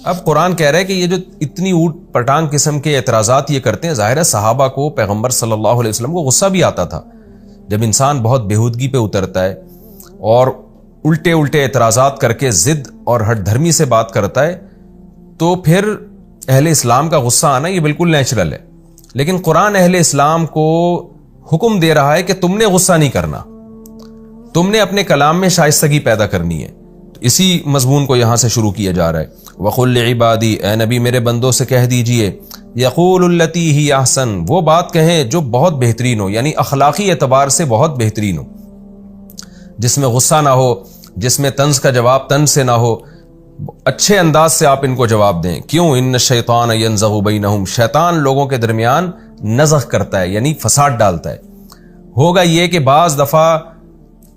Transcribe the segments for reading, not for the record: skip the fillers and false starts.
اب قرآن کہہ رہا ہے کہ یہ جو اتنی اوٹ پٹانگ قسم کے اعتراضات یہ کرتے ہیں، ظاہر ہے صحابہ کو پیغمبر صلی اللہ علیہ وسلم کو غصہ بھی آتا تھا جب انسان بہت بےہودگی پہ اترتا ہے اور الٹے اعتراضات کر کے ضد اور ہٹ دھرمی سے بات کرتا ہے، تو پھر اہل اسلام کا غصہ آنا یہ بالکل نیچرل ہے. لیکن قرآن اہل اسلام کو حکم دے رہا ہے کہ تم نے غصہ نہیں کرنا، تم نے اپنے کلام میں شائستگی پیدا کرنی ہے. تو اسی مضمون کو یہاں سے شروع کیا جا رہا ہے. وَقُلْ لِعِبَادِي، اے نبی میرے بندوں سے کہہ دیجئے، یقول التی ہی احسن، وہ بات کہیں جو بہت بہترین ہو، یعنی اخلاقی اعتبار سے بہت بہترین ہو، جس میں غصہ نہ ہو، جس میں طنز کا جواب طنز سے نہ ہو، اچھے انداز سے آپ ان کو جواب دیں. کیوں؟ ان الشیطان ینزغ بینہم، شیطان لوگوں کے درمیان نزغ کرتا ہے، یعنی فساد ڈالتا ہے. ہوگا یہ کہ بعض دفعہ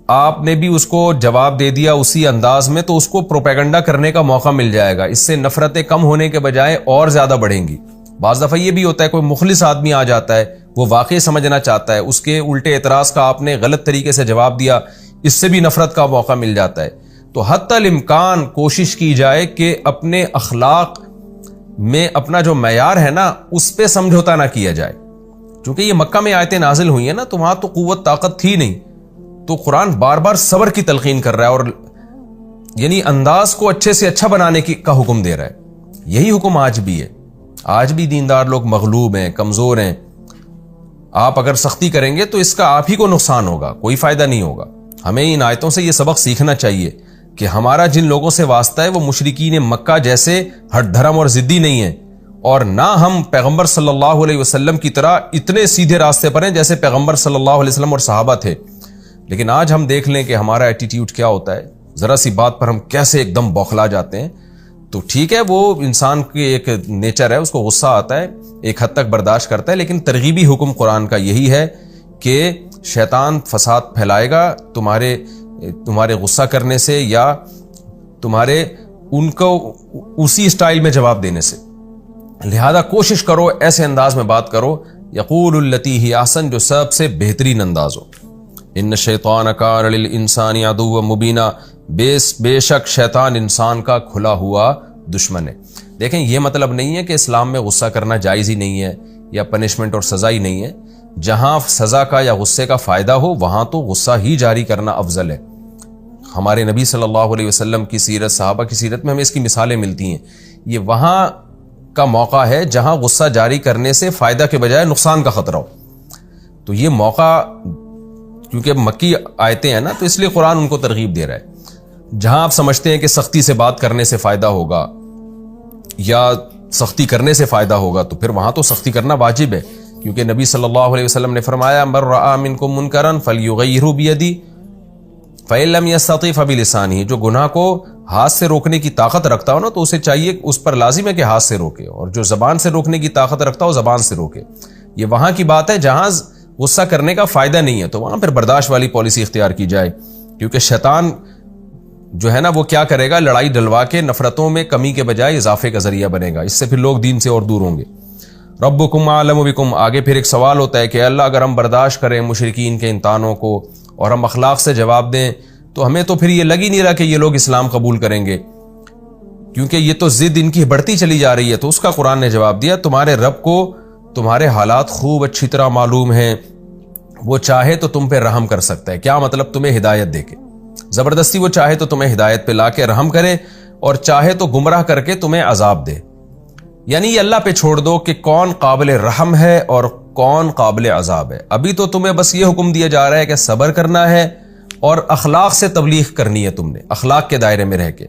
آپ نے بھی اس کو جواب دے دیا اسی انداز میں، تو اس کو پروپیگنڈا کرنے کا موقع مل جائے گا، اس سے نفرتیں کم ہونے کے بجائے اور زیادہ بڑھیں گی. بعض دفعہ یہ بھی ہوتا ہے کوئی مخلص آدمی آ جاتا ہے، وہ واقعی سمجھنا چاہتا ہے، اس کے الٹے اعتراض کا آپ نے غلط طریقے سے جواب دیا، اس سے بھی نفرت کا موقع مل جاتا ہے. تو حتی الامکان کوشش کی جائے کہ اپنے اخلاق میں اپنا جو معیار ہے نا اس پہ سمجھوتا نہ کیا جائے. چونکہ یہ مکہ میں آیتیں نازل ہوئی ہیں نا، تو وہاں تو قوت طاقت تھی نہیں، تو قرآن بار بار صبر کی تلقین کر رہا ہے اور یعنی انداز کو اچھے سے اچھا بنانے کا حکم دے رہا ہے. یہی حکم آج بھی ہے. آج بھی دیندار لوگ مغلوب ہیں، کمزور ہیں. آپ اگر سختی کریں گے تو اس کا آپ ہی کو نقصان ہوگا، کوئی فائدہ نہیں ہوگا. ہمیں ان آیتوں سے یہ سبق سیکھنا چاہیے کہ ہمارا جن لوگوں سے واسطہ ہے وہ مشرکین مکہ جیسے ہٹ دھرم اور ضدی نہیں ہیں، اور نہ ہم پیغمبر صلی اللہ علیہ وسلم کی طرح اتنے سیدھے راستے پر ہیں جیسے پیغمبر صلی اللہ علیہ وسلم اور صحابہ تھے. لیکن آج ہم دیکھ لیں کہ ہمارا ایٹیٹیوڈ کیا ہوتا ہے، ذرا سی بات پر ہم کیسے ایک دم بوکھلا جاتے ہیں. تو ٹھیک ہے، وہ انسان کی ایک نیچر ہے، اس کو غصہ آتا ہے، ایک حد تک برداشت کرتا ہے، لیکن ترغیبی حکم قرآن کا یہی ہے کہ شیطان فساد پھیلائے گا تمہارے غصہ کرنے سے یا تمہارے ان کو اسی سٹائل میں جواب دینے سے. لہذا کوشش کرو ایسے انداز میں بات کرو، یقول التی ہی احسن، جو سب سے بہترین انداز ہو. ان الشیطان کان للانسان عدوا مبینا، بے شک شیطان انسان کا کھلا ہوا دشمن ہے. دیکھیں، یہ مطلب نہیں ہے کہ اسلام میں غصہ کرنا جائز ہی نہیں ہے یا پنشمنٹ اور سزا ہی نہیں ہے. جہاں سزا کا یا غصے کا فائدہ ہو وہاں تو غصہ ہی جاری کرنا افضل ہے. ہمارے نبی صلی اللہ علیہ وسلم کی سیرت، صحابہ کی سیرت میں ہمیں اس کی مثالیں ملتی ہیں. یہ وہاں کا موقع ہے جہاں غصہ جاری کرنے سے فائدہ کے بجائے نقصان کا خطرہ ہو. تو یہ موقع کیونکہ مکی آیتیں ہیں نا، تو اس لیے قرآن ان کو ترغیب دے رہا ہے. جہاں آپ سمجھتے ہیں کہ سختی سے بات کرنے سے فائدہ ہوگا یا سختی کرنے سے فائدہ ہوگا، تو پھر وہاں تو سختی کرنا واجب ہے. کیونکہ نبی صلی اللہ علیہ وسلم نے فرمایا من رأى منکم منکرا فلیغیرہ بیدی فإن لم یستطع فبلسانہ، جو گناہ کو ہاتھ سے روکنے کی طاقت رکھتا ہو نا تو اسے چاہیے، اس پر لازم ہے کہ ہاتھ سے روکے، اور جو زبان سے روکنے کی طاقت رکھتا ہو زبان سے روکے. یہ وہاں کی بات ہے جہاں غصہ کرنے کا فائدہ نہیں ہے، تو وہاں پھر برداشت والی پالیسی اختیار کی جائے. کیونکہ شیطان جو ہے نا وہ کیا کرے گا، لڑائی ڈلوا کے نفرتوں میں کمی کے بجائے اضافے کا ذریعہ بنے گا. اس سے پھر لوگ دین سے اور دور ہوں گے. ربکم اعلم بکم، آگے پھر ایک سوال ہوتا ہے کہ اللہ اگر ہم برداشت کریں مشرکین کے ان طعنوں کو اور ہم اخلاق سے جواب دیں تو ہمیں تو پھر یہ لگ ہی نہیں رہا کہ یہ لوگ اسلام قبول کریں گے، کیونکہ یہ تو ضد ان کی بڑھتی چلی جا رہی ہے. تو اس کا قرآن نے جواب دیا، تمہارے رب کو تمہارے حالات خوب اچھی طرح معلوم ہیں، وہ چاہے تو تم پہ رحم کر سکتا ہے. کیا مطلب؟ تمہیں ہدایت دے کے، زبردستی وہ چاہے تو تمہیں ہدایت پہ لا کے رحم کرے، اور چاہے تو گمراہ کر کے تمہیں عذاب دے. یعنی یہ اللہ پہ چھوڑ دو کہ کون قابل رحم ہے اور کون قابل عذاب ہے. ابھی تو تمہیں بس یہ حکم دیا جا رہا ہے کہ صبر کرنا ہے اور اخلاق سے تبلیغ کرنی ہے تم نے، اخلاق کے دائرے میں رہ کے.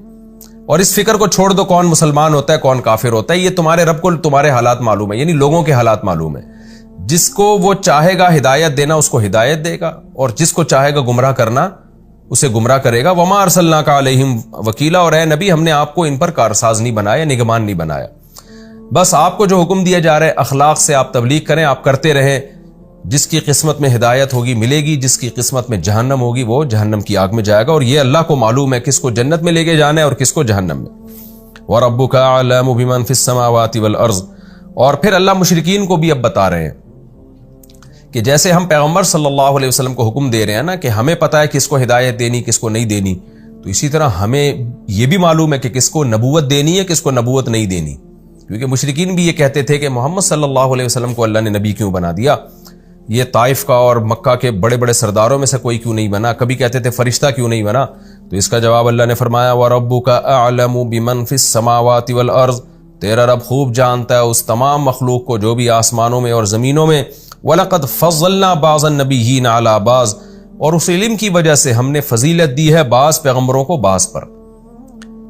اور اس فکر کو چھوڑ دو کون مسلمان ہوتا ہے کون کافر ہوتا ہے، یہ تمہارے رب کو تمہارے حالات معلوم ہے، یعنی لوگوں کے حالات معلوم ہے. جس کو وہ چاہے گا ہدایت دینا اس کو ہدایت دے گا، اور جس کو چاہے گا گمراہ کرنا اسے گمراہ کرے گا. وما ارسلناک علیہم وکیلا، اور اے نبی ہم نے آپ کو ان پر کارساز نہیں بنایا، نگمان نہیں بنایا. بس آپ کو جو حکم دیا جا رہا ہے اخلاق سے آپ تبلیغ کریں، آپ کرتے رہیں. جس کی قسمت میں ہدایت ہوگی ملے گی، جس کی قسمت میں جہنم ہوگی وہ جہنم کی آگ میں جائے گا. اور یہ اللہ کو معلوم ہے کس کو جنت میں لے کے جانا ہے اور کس کو جہنم میں. وَرَبُّكَ أَعْلَمُ بِمَنْ فِي السَّمَاوَاتِ وَالْأَرْضِ، اور پھر اللہ مشرکین کو بھی اب بتا رہے ہیں کہ جیسے ہم پیغمبر صلی اللہ علیہ وسلم کو حکم دے رہے ہیں نا کہ ہمیں پتہ ہے کس کو ہدایت دینی کس کو نہیں دینی، تو تو اسی طرح ہمیں یہ بھی معلوم ہے کہ کس کو نبوت دینی ہے، کس کو نبوت نہیں دینی، کیونکہ مشرکین بھی یہ کہتے تھے کہ محمد صلی اللہ علیہ وسلم کو اللہ نے نبی کیوں بنا دیا، یہ طائف کا اور مکہ کے بڑے بڑے سرداروں میں سے کوئی کیوں نہیں بنا، کبھی کہتے تھے فرشتہ کیوں نہیں بنا. تو اس کا جواب اللہ نے فرمایا وَرَبُّكَ أَعْلَمُ بِمَنْ فِي السَّمَاوَاتِ وَالْأَرْضِ، تیرا رب خوب جانتا ہے اس تمام مخلوق کو جو بھی آسمانوں میں اور زمینوں میں. وَلَقَدْ فَضَّلْنَا بَعْضَ النَّبِيِّينَ عَلَى بَعْضٍ، اور اس علم کی وجہ سے ہم نے فضیلت دی ہے بعض پیغمبروں کو بعض پر.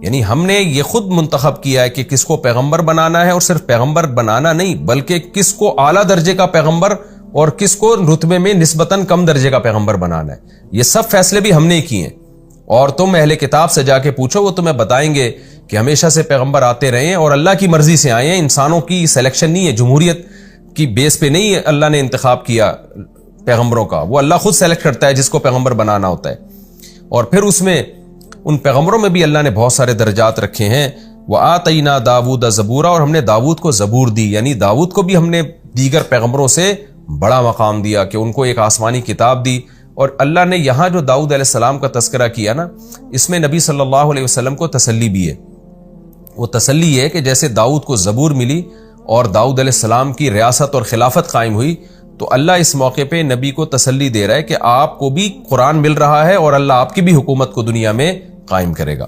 یعنی ہم نے یہ خود منتخب کیا ہے کہ کس کو پیغمبر بنانا ہے، اور صرف پیغمبر بنانا نہیں بلکہ کس کو اعلیٰ درجے کا پیغمبر اور کس کو رتبے میں نسبتاً کم درجے کا پیغمبر بنانا ہے. یہ سب فیصلے بھی ہم نے کیے ہیں. اور تم اہل کتاب سے جا کے پوچھو، وہ تمہیں بتائیں گے کہ ہمیشہ سے پیغمبر آتے رہے ہیں اور اللہ کی مرضی سے آئے ہیں، انسانوں کی سلیکشن نہیں ہے، جمہوریت کی بیس پہ نہیں ہے اللہ نے انتخاب کیا پیغمبروں کا، وہ اللہ خود سلیکٹ کرتا ہے جس کو پیغمبر بنانا ہوتا ہے. اور پھر اس میں ان پیغمبروں میں بھی اللہ نے بہت سارے درجات رکھے ہیں. وَآتَيْنَا دَاوُودَ زَبُورًا، اور ہم نے داؤد کو زبور دی، یعنی داؤد کو بھی ہم نے دیگر پیغمبروں سے بڑا مقام دیا کہ ان کو ایک آسمانی کتاب دی. اور اللہ نے یہاں جو داؤد علیہ السلام کا تذکرہ کیا نا، اس میں نبی صلی اللہ علیہ وسلم کو تسلی بھی ہے. وہ تسلی ہے کہ جیسے داؤد کو زبور ملی اور داؤد علیہ السلام کی ریاست اور خلافت قائم ہوئی، تو اللہ اس موقع پہ نبی کو تسلی دے رہا ہے کہ آپ کو بھی قرآن مل رہا ہے اور اللہ آپ کی بھی حکومت کو دنیا میں قائم کرے گا.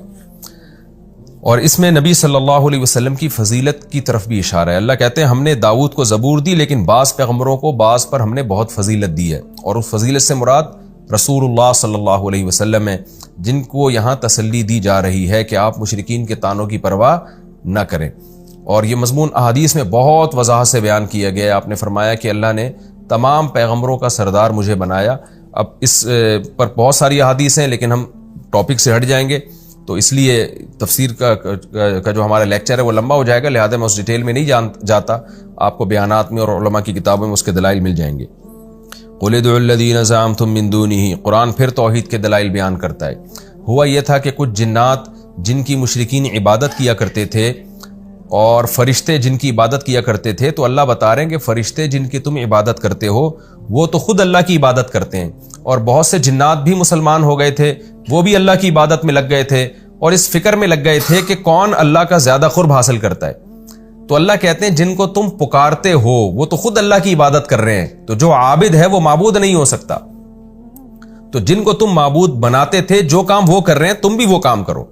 اور اس میں نبی صلی اللہ علیہ وسلم کی فضیلت کی طرف بھی اشارہ ہے. اللہ کہتے ہیں ہم نے داؤد کو زبور دی، لیکن بعض پیغمبروں کو بعض پر ہم نے بہت فضیلت دی ہے. اور اس فضیلت سے مراد رسول اللہ صلی اللہ علیہ وسلم ہے، جن کو یہاں تسلی دی جا رہی ہے کہ آپ مشرکین کے طعنوں کی پرواہ نہ کریں. اور یہ مضمون احادیث میں بہت وضاحت سے بیان کیا گیا ہے. آپ نے فرمایا کہ اللہ نے تمام پیغمبروں کا سردار مجھے بنایا. اب اس پر بہت ساری احادیث ہیں، لیکن ہم ٹاپک سے ہٹ جائیں گے، تو اس لیے تفسیر کا جو ہمارا لیکچر ہے وہ لمبا ہو جائے گا، لہذا میں اس ڈیٹیل میں نہیں جاتا. آپ کو بیانات میں اور علماء کی کتابوں میں اس کے دلائل مل جائیں گے. قُلِ ادْعُوا الَّذِينَ زَعَمْتُم مِّن دُونِهِ، قرآن پھر توحید کے دلائل بیان کرتا ہے. ہوا یہ تھا کہ کچھ جنات جن کی مشرکین عبادت کیا کرتے تھے اور فرشتے جن کی عبادت کیا کرتے تھے، تو اللہ بتا رہے ہیں کہ فرشتے جن کی تم عبادت کرتے ہو وہ تو خود اللہ کی عبادت کرتے ہیں، اور بہت سے جنات بھی مسلمان ہو گئے تھے، وہ بھی اللہ کی عبادت میں لگ گئے تھے اور اس فکر میں لگ گئے تھے کہ کون اللہ کا زیادہ قرب حاصل کرتا ہے. تو اللہ کہتے ہیں جن کو تم پکارتے ہو وہ تو خود اللہ کی عبادت کر رہے ہیں، تو جو عابد ہے وہ معبود نہیں ہو سکتا. تو جن کو تم معبود بناتے تھے جو کام وہ کر رہے ہیں تم بھی وہ کام کرو.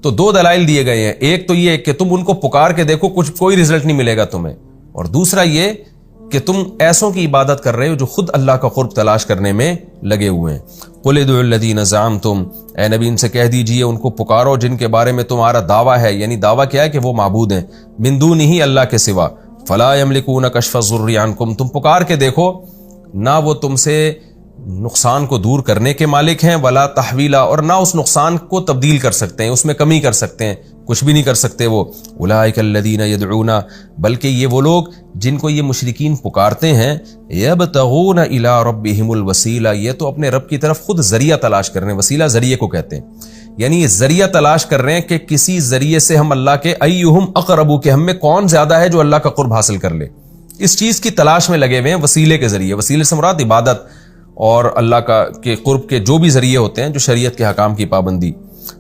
تو دو دلائل دیے گئے ہیں، ایک تو یہ کہ تم ان کو پکار کے دیکھو، کوئی رزلٹ نہیں ملے گا تمہیں، اور دوسرا یہ کہ تم ایسوں کی عبادت کر رہے ہو جو خود اللہ کا قرب تلاش کرنے میں لگے ہوئے ہیں. قُلِ ادْعُوا الَّذِينَ زَعَمْتُم، اے نبی ان سے کہہ دیجئے ان کو پکارو جن کے بارے میں تمہارا دعویٰ ہے، یعنی دعویٰ کیا ہے کہ وہ معبود ہیں، مِن دُونِهِ اللہ کے سوا. فَلَا يَمْلِكُونَ كَشْفَ الضُّرِّ عَنْكُمْ، تم پکار کے دیکھو، نہ وہ تم سے نقصان کو دور کرنے کے مالک ہیں، ولا تحویلا، اور نہ اس نقصان کو تبدیل کر سکتے ہیں، اس میں کمی کر سکتے ہیں، کچھ بھی نہیں کر سکتے وہ. اولئک الذین یدعون، بلکہ یہ وہ لوگ جن کو یہ مشرکین پکارتے ہیں، یبتغون الی ربہم الوسیلہ، یہ تو اپنے رب کی طرف خود ذریعہ تلاش کر رہے ہیں. وسیلہ ذریعے کو کہتے ہیں، یعنی یہ ذریعہ تلاش کر رہے ہیں کہ کسی ذریعے سے ہم اللہ کے ایہم اقرب، کہ ہم میں کون زیادہ ہے جو اللہ کا قرب حاصل کر لے، اس چیز کی تلاش میں لگے ہوئے ہیں وسیلے کے ذریعے. وسیلے سے مراد عبادت اور اللہ کا کے قرب کے جو بھی ذریعے ہوتے ہیں، جو شریعت کے حکام کی پابندی.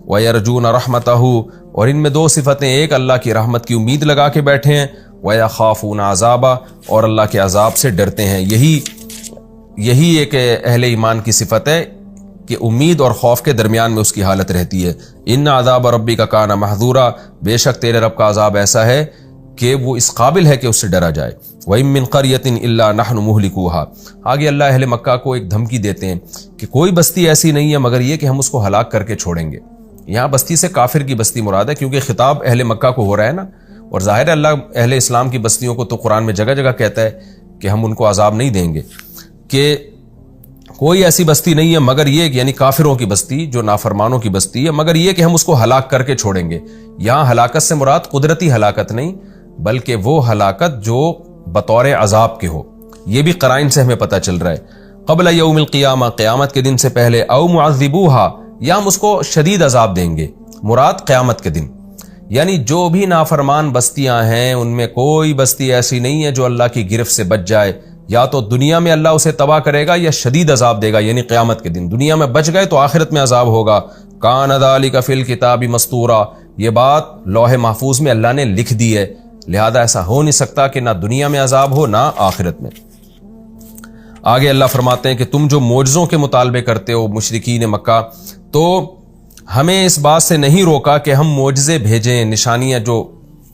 وَيَرْجُونَ رَحْمَتَهُ، اور ان میں دو صفتیں، ایک اللہ کی رحمت کی امید لگا کے بیٹھے ہیں، وَيَخَافُونَ عَذَابَهُ، اور اللہ کے عذاب سے ڈرتے ہیں. یہی ایک اہل ایمان کی صفت ہے کہ امید اور خوف کے درمیان میں اس کی حالت رہتی ہے. ان عذاب ربک کان محذورا، بے شک تیرے رب کا عذاب ایسا ہے کہ وہ اس قابل ہے کہ اس سے ڈرا جائے. وَإِن مِّن قَرْيَةٍ إِلَّا نَحْنُ مُهْلِكُوهَا، آگے اللہ اہل مکہ کو ایک دھمکی دیتے ہیں کہ کوئی بستی ایسی نہیں ہے مگر یہ کہ ہم اس کو ہلاک کر کے چھوڑیں گے. یہاں بستی سے کافر کی بستی مراد ہے، کیونکہ خطاب اہل مکہ کو ہو رہا ہے نا، اور ظاہر ہے اللہ اہل اسلام کی بستیوں کو تو قرآن میں جگہ جگہ کہتا ہے کہ ہم ان کو عذاب نہیں دیں گے، کہ کوئی ایسی بستی نہیں ہے مگر یہ، یعنی کافروں کی بستی جو نافرمانوں کی بستی ہے، مگر یہ کہ ہم اس کو ہلاک کر کے چھوڑیں گے. یہاں ہلاکت سے مراد قدرتی ہلاکت نہیں، بلکہ وہ ہلاکت جو بطور عذاب کے ہو. یہ بھی قرائن سے ہمیں پتہ چل رہا ہے. قبل یوم القیامہ، قیامت کے دن سے پہلے، او معذبوها، یا ہم اس کو شدید عذاب دیں گے، مراد قیامت کے دن. یعنی جو بھی نافرمان بستیاں ہیں ان میں کوئی بستی ایسی نہیں ہے جو اللہ کی گرفت سے بچ جائے. یا تو دنیا میں اللہ اسے تباہ کرے گا یا شدید عذاب دے گا، یعنی قیامت کے دن. دنیا میں بچ گئے تو آخرت میں عذاب ہوگا، کان ذالک فی الکتاب مستورا، یہ بات لوح محفوظ میں اللہ نے لکھ دی ہے، لہذا ایسا ہو نہیں سکتا کہ نہ دنیا میں عذاب ہو نہ آخرت میں۔ آگے اللہ فرماتے ہیں کہ تم جو معجزوں کے مطالبے کرتے ہو مشرکین مکہ، تو ہمیں اس بات سے نہیں روکا کہ ہم معجزے بھیجیں، نشانیاں، جو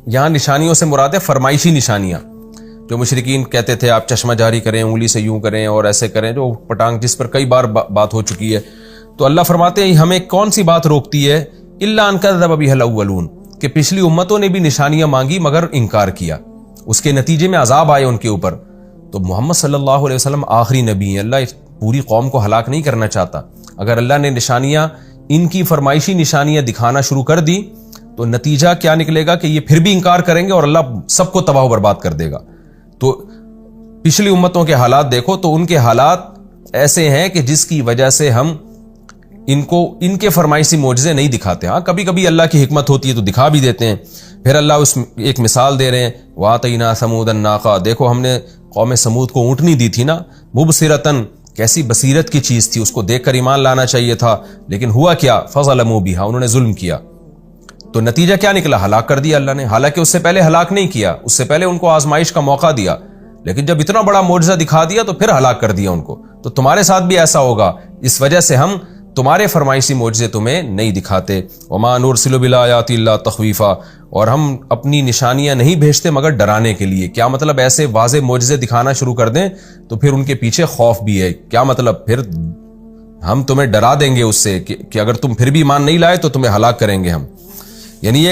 یہاں نشانیوں سے مراد ہے فرمائشی نشانیاں، جو مشرکین کہتے تھے آپ چشمہ جاری کریں، انگلی سے یوں کریں اور ایسے کریں، جو پٹانگ جس پر کئی بار بات ہو چکی ہے۔ تو اللہ فرماتے ہیں ہمیں کون سی بات روکتی ہے؟ الا ان کذب بها الاولون، کہ پچھلی امتوں نے بھی نشانیاں مانگی مگر انکار کیا، اس کے نتیجے میں عذاب آئے ان کے اوپر۔ تو محمد صلی اللہ علیہ وسلم آخری نبی ہیں، اللہ اس پوری قوم کو ہلاک نہیں کرنا چاہتا۔ اگر اللہ نے نشانیاں، ان کی فرمائشی نشانیاں دکھانا شروع کر دی تو نتیجہ کیا نکلے گا کہ یہ پھر بھی انکار کریں گے اور اللہ سب کو تباہ و برباد کر دے گا۔ تو پچھلی امتوں کے حالات دیکھو تو ان کے حالات ایسے ہیں کہ جس کی وجہ سے ہم ان کے فرمائشی معجزے نہیں دکھاتے۔ ہاں کبھی کبھی اللہ کی حکمت ہوتی ہے تو دکھا بھی دیتے ہیں۔ پھر اللہ اس ایک مثال دے رہے ہیں، وَآتَيْنَا ثَمُودَ النَّاقَةَ، دیکھو ہم نے قوم سمود کو اونٹنی دی تھی نا، مبصرتاً، کیسی بصیرت کی چیز تھی، اس کو دیکھ کر ایمان لانا چاہیے تھا، لیکن ہوا کیا؟ فَظَلَمُوا بِهَا، انہوں نے ظلم کیا، تو نتیجہ کیا نکلا؟ ہلاک کر دیا اللہ نے۔ حالانکہ اس سے پہلے ہلاک نہیں کیا، اس سے پہلے ان کو آزمائش کا موقع دیا، لیکن جب اتنا بڑا معجزہ دکھا دیا تو پھر ہلاک کر دیا ان کو۔ تو تمہارے ساتھ بھی ایسا ہوگا، اس وجہ سے ہم تمہارے فرمائشی معجزے تمہیں نہیں دکھاتے۔ وما نرسل بالآیات الا تخویفا، اور ہم اپنی نشانیاں نہیں بھیجتے مگر ڈرانے کے لیے۔ کیا مطلب؟ ایسے واضح معجزے دکھانا شروع کر دیں تو پھر ان کے پیچھے خوف بھی ہے۔ کیا مطلب؟ پھر ہم تمہیں ڈرا دیں گے اس سے کہ اگر تم پھر بھی ایمان نہیں لائے تو تمہیں ہلاک کریں گے ہم۔ یعنی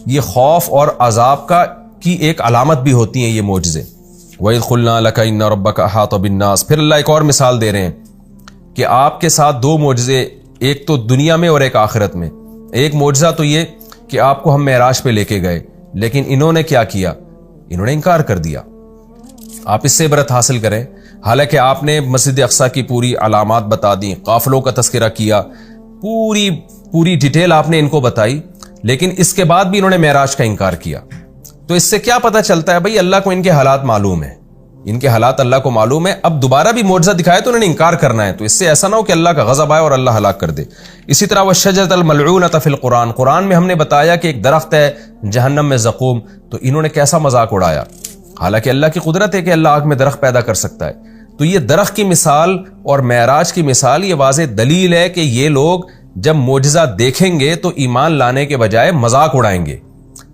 یہ خوف اور عذاب کی ایک علامت بھی ہوتی ہیں یہ معجزے۔ وَإِذْ قُلْنَا لَكَ إِنَّ رَبَّكَ أَحَاطَ بِالنَّاسِ، پھر اللہ ایک اور مثال دے رہے ہیں کہ آپ کے ساتھ دو معجزے، ایک تو دنیا میں اور ایک آخرت میں۔ ایک معجزہ تو یہ کہ آپ کو ہم معراج پہ لے کے گئے، لیکن انہوں نے کیا کیا؟ انہوں نے انکار کر دیا۔ آپ اس سے عبرت حاصل کریں، حالانکہ آپ نے مسجد اقصیٰ کی پوری علامات بتا دی، قافلوں کا تذکرہ کیا، پوری ڈیٹیل آپ نے ان کو بتائی، لیکن اس کے بعد بھی انہوں نے معراج کا انکار کیا۔ تو اس سے کیا پتہ چلتا ہے؟ بھائی اللہ کو ان کے حالات معلوم ہیں، ان کے حالات اللہ کو معلوم ہے۔ اب دوبارہ بھی معجزہ دکھائے تو انہوں نے انکار کرنا ہے، تو اس سے ایسا نہ ہو کہ اللہ کا غضب آئے اور اللہ ہلاک کر دے۔ اسی طرح والشجرۃ الملعونۃ فی القرآن، قرآن میں ہم نے بتایا کہ ایک درخت ہے جہنم میں زقوم، تو انہوں نے کیسا مذاق اڑایا، حالانکہ اللہ کی قدرت ہے کہ اللہ آگ میں درخت پیدا کر سکتا ہے۔ تو یہ درخت کی مثال اور معراج کی مثال یہ واضح دلیل ہے کہ یہ لوگ جب معجزہ دیکھیں گے تو ایمان لانے کے بجائے مذاق اڑائیں گے۔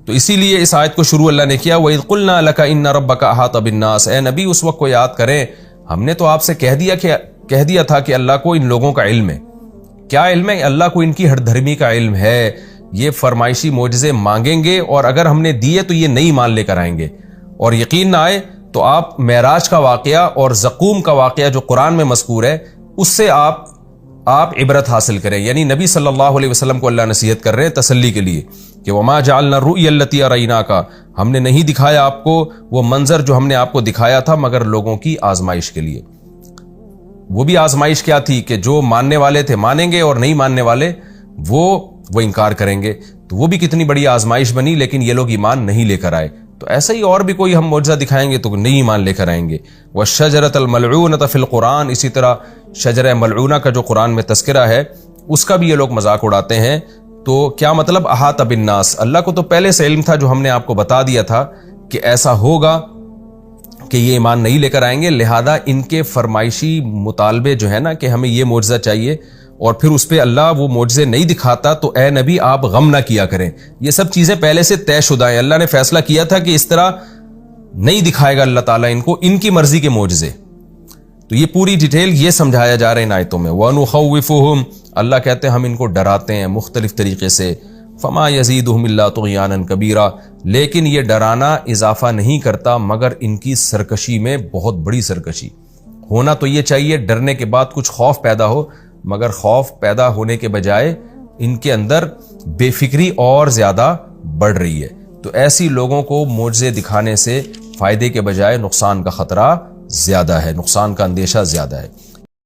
تو اسی لیے اس آیت کو شروع اللہ نے کیا وَإِذْ قُلْنَا لَكَ إِنَّ رَبَّكَ أَحَاطَ بِالنَّاسِ، اے نبی اس وقت کو یاد کریں، ہم نے تو آپ سے کہہ دیا تھا کہ اللہ کو ان لوگوں کا علم ہے۔ کیا علم ہے؟ اللہ کو ان کی ہر دھرمی کا علم ہے۔ یہ فرمائشی معجزے مانگیں گے اور اگر ہم نے دیے تو یہ نئی مان لے کر آئیں گے، اور یقین نہ آئے تو آپ معراج کا واقعہ اور زقوم کا واقعہ جو قرآن میں مذکور ہے اس سے آپ عبرت حاصل کریں۔ یعنی نبی صلی اللہ علیہ وسلم کو اللہ نصیحت کر رہے ہیں تسلی کے لیے کہ وما جعلنا الرؤيا التي اريناك، ہم نے نہیں دکھایا آپ کو وہ منظر جو ہم نے آپ کو دکھایا تھا مگر لوگوں کی آزمائش کے لیے۔ وہ بھی آزمائش کیا تھی کہ جو ماننے والے تھے مانیں گے اور نہیں ماننے والے وہ انکار کریں گے، تو وہ بھی کتنی بڑی آزمائش بنی، لیکن یہ لوگ ایمان نہیں لے کر آئے۔ تو ایسا ہی اور بھی کوئی ہم معجزہ دکھائیں گے تو نہیں ایمان لے کر آئیں گے۔ والشجرۃ الملعونۃ فی القرآن، اسی طرح شجرہ ملعونہ کا جو قرآن میں تذکرہ ہے اس کا بھی یہ لوگ مذاق اڑاتے ہیں۔ تو کیا مطلب؟ احاط بالناس، اللہ کو تو پہلے سے علم تھا جو ہم نے آپ کو بتا دیا تھا کہ ایسا ہوگا کہ یہ ایمان نہیں لے کر آئیں گے، لہذا ان کے فرمائشی مطالبے جو ہے نا کہ ہمیں یہ معجزہ چاہیے اور پھر اس پہ اللہ وہ معجزے نہیں دکھاتا، تو اے نبی آپ غم نہ کیا کریں۔ یہ سب چیزیں پہلے سے طے شدہ ہیں، اللہ نے فیصلہ کیا تھا کہ اس طرح نہیں دکھائے گا اللہ تعالیٰ ان کی مرضی کے معجزے۔ تو یہ پوری ڈیٹیل یہ سمجھایا جا رہا ہے ان آیتوں میں۔ وَنُخَوِّفُهُمْ، اللہ کہتے ہیں ہم ان کو ڈراتے ہیں مختلف طریقے سے۔ فَمَا يَزِيدُهُمْ إِلَّا طُغْيَانًا كَبِيرًا، لیکن یہ ڈرانا اضافہ نہیں کرتا مگر ان کی سرکشی میں بہت بڑی سرکشی۔ ہونا تو یہ چاہیے ڈرنے کے بعد کچھ خوف پیدا ہو، مگر خوف پیدا ہونے کے بجائے ان کے اندر بے فکری اور زیادہ بڑھ رہی ہے۔ تو ایسی لوگوں کو معجزے دکھانے سے فائدے کے بجائے نقصان کا خطرہ زیادہ ہے، نقصان کا اندیشہ زیادہ ہے۔